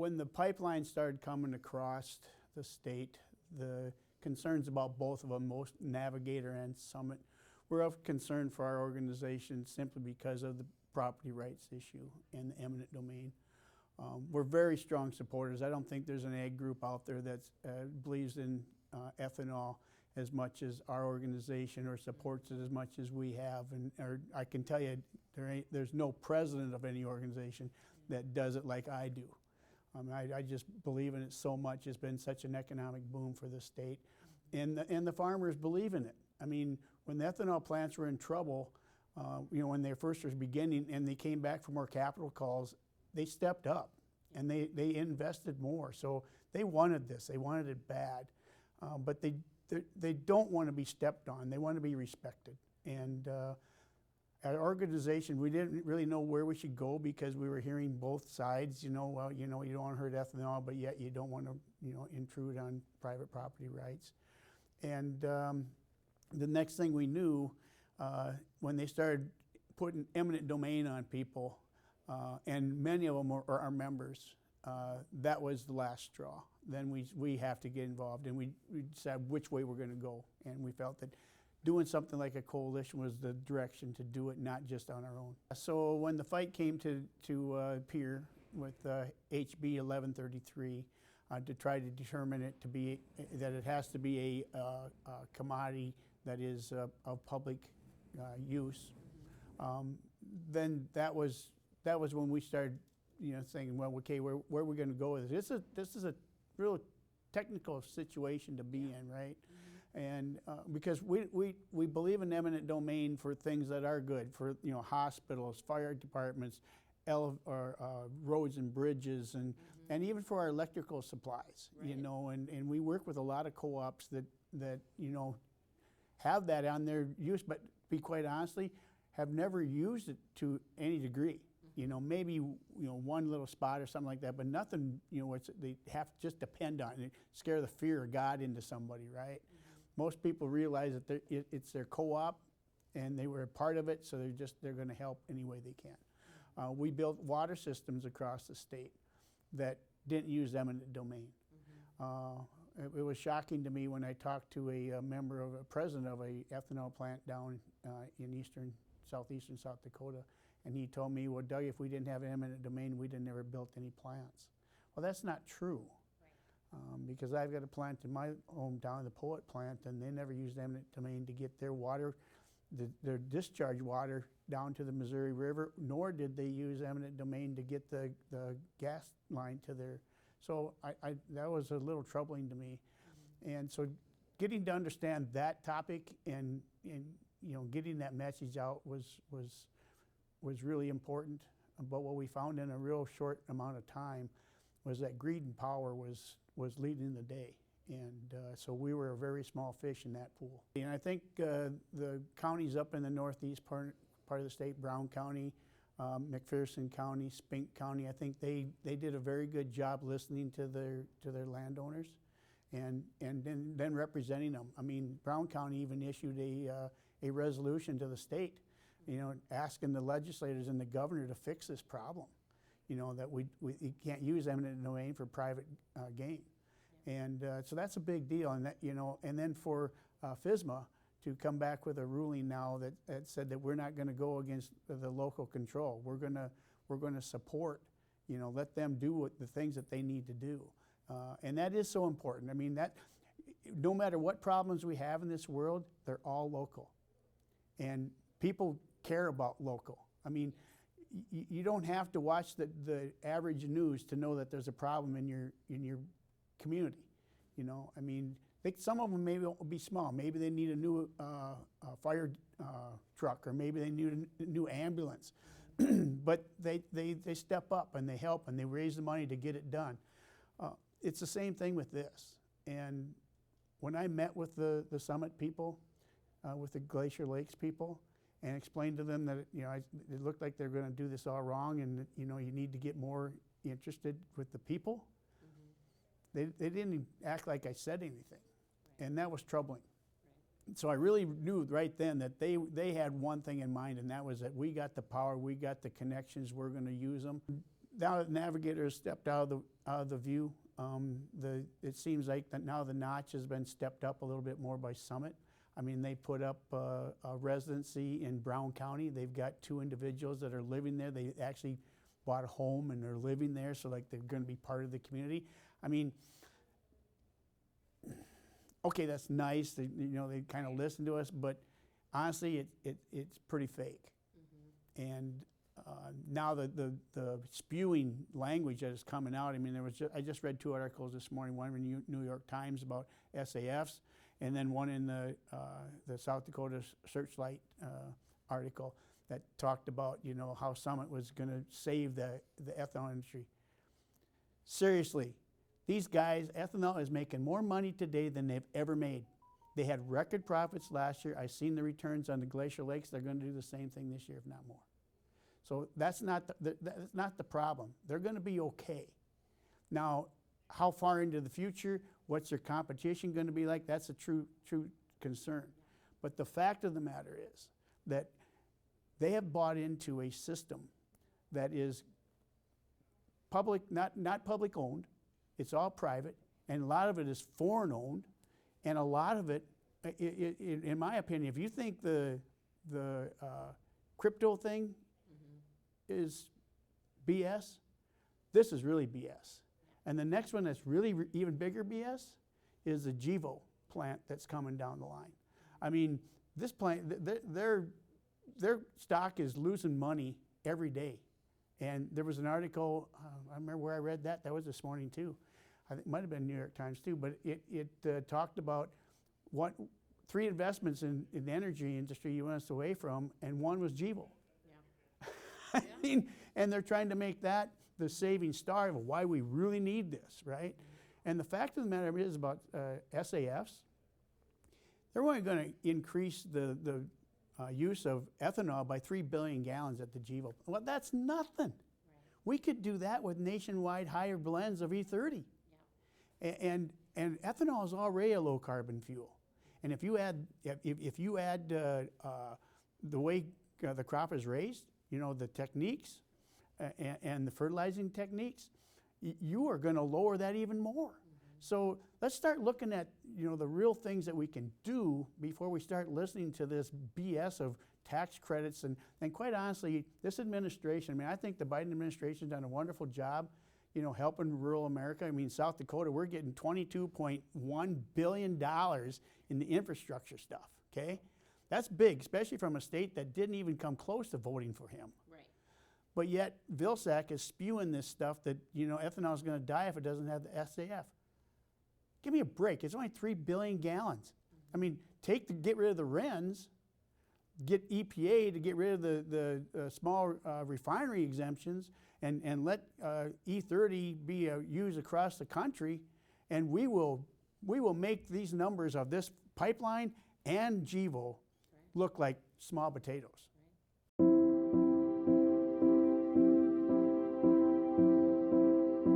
When the pipeline started coming across the state, the concerns about both of them, most Navigator and Summit, were of concern for our organization simply because of the property rights issue and the eminent domain. We're very strong supporters. I don't think there's an ag group out there that believes in ethanol as much as our organization or supports it as much as we have. And I can tell you, there's no president of any organization that does it like I do. I just believe in it so much. It's been such an economic boom for the state. And the farmers believe in it. I mean, when the ethanol plants were in trouble, when they first was beginning and they came back for more capital calls, they stepped up and they invested more. So they wanted this. They wanted it bad. But they don't want to be stepped on. They want to be respected. And our organization, we didn't really know where we should go because we were hearing both sides. You don't want to hurt ethanol, but yet you don't want to, intrude on private property rights. And the next thing we knew, when they started putting eminent domain on people, and many of them are our members, that was the last straw. Then we have to get involved, and we decided which way we're going to go. And we felt that doing something like a coalition was the direction to do it, not just on our own. So when the fight came to appear with HB 1133 to try to determine it to be that it has to be a commodity that is of public use, then that was when we started, thinking, well, okay, where are we going to go with this? This is a real technical situation to be in, right? And because we believe in eminent domain for things that are good, for hospitals, fire departments, roads and bridges, and even for our electrical supplies, right. And we work with a lot of co-ops that have that on their use, but be quite honestly, have never used it to any degree. Maybe one little spot or something like that, but nothing. They have to just depend on it, scare the fear of God into somebody, right? Most people realize that it's their co-op, and they were a part of it, so they're going to help any way they can. We built water systems across the state that didn't use eminent domain. It was shocking to me when I talked to a president of a ethanol plant down in southeastern South Dakota, and he told me, well, Doug, if we didn't have eminent domain, we'd have never built any plants. Well, that's not true. Right. Because I've got a plant in my hometown, the Poet plant, and they never used eminent domain to get their water, their discharge water down to the Missouri River, nor did they use eminent domain to get the gas line to their, so that was a little troubling to me. And so getting to understand that topic and getting that message out was really important. But what we found in a real short amount of time was that greed and power was leading the day. And so we were a very small fish in that pool. And I think the counties up in the northeast part of the state, Brown County, McPherson County, Spink County, I think they did a very good job listening to their landowners and then representing them. I mean, Brown County even issued a resolution to the state, asking the legislators and the governor to fix this problem, that we can't use eminent domain for private gain. And so that's a big deal. And that, and then for FSMA to come back with a ruling now that said that we're not going to go against the local control. We're going to support, let them do the things that they need to do. And that is so important. I mean, that no matter what problems we have in this world, they're all local. And people care about local. I mean, you don't have to watch the average news to know that there's a problem in your community. I mean, some of them maybe will be small. Maybe they need a new fire truck, or maybe they need a new ambulance. But they step up and they help and they raise the money to get it done. It's the same thing with this. And when I met with the Summit people, with the Glacier Lakes people, and explained to them that it looked like they're going to do this all wrong, and you need to get more interested with the people. They didn't act like I said anything, right. And that was troubling. Right. So I really knew right then that they had one thing in mind, and that was that we got the power, we got the connections, we're going to use them. now that Navigator has stepped out of the view, it seems like that now the notch has been stepped up a little bit more by Summit. I mean, they put up a residency in Brown County. They've got 2 individuals that are living there. They actually bought a home and they're living there, so like they're going to be part of the community. I mean, okay, that's nice. They kind of listen to us, but honestly, it's pretty fake. Mm-hmm. And now the spewing language that is coming out. I mean, I just read 2 articles this morning. One in New York Times about SAFs, and then one in the South Dakota Searchlight article that talked about how Summit was going to save the ethanol industry. Seriously, these guys, ethanol is making more money today than they've ever made. They had record profits last year. I've seen the returns on the Glacier Lakes. They're going to do the same thing this year, if not more. So that's not the problem. They're going to be okay. Now, how far into the future, what's their competition going to be like? That's a true concern. But the fact of the matter is that they have bought into a system that is public, not public owned. It's all private, and a lot of it is foreign owned, and a lot of it, in my opinion, if you think the crypto thing is BS, this is really BS. And the next one that's really even bigger BS is the GEVO plant that's coming down the line. I mean, this plant, their stock is losing money every day. And there was an article, I remember where I read that was this morning too. I think it might have been New York Times too, but it talked about 3 investments in the energy industry you went us away from, and one was GEVO. I mean, and they're trying to make that the saving star of why we really need this, right? And the fact of the matter is about SAFs, they're only going to increase the use of ethanol by 3 billion gallons at the GEVO. Well, that's nothing. Right. We could do that with nationwide higher blends of E30. Yeah. And ethanol is already a low carbon fuel. And if you add the way the crop is raised, the techniques and the fertilizing techniques, you are going to lower that even more. Mm-hmm. So let's start looking at the real things that we can do before we start listening to this BS of tax credits. And quite honestly, this administration, I mean, I think the Biden administration has done a wonderful job, helping rural America. I mean, South Dakota, we're getting $22.1 billion in the infrastructure stuff, okay? That's big, especially from a state that didn't even come close to voting for him. Right. But yet, Vilsack is spewing this stuff that, ethanol is going to die if it doesn't have the SAF. Give me a break. It's only 3 billion gallons. Mm-hmm. I mean, get rid of the RINs, get EPA to get rid of the small refinery exemptions, and let E30 be used across the country, and we will make these numbers of this pipeline and GEVO look like small potatoes.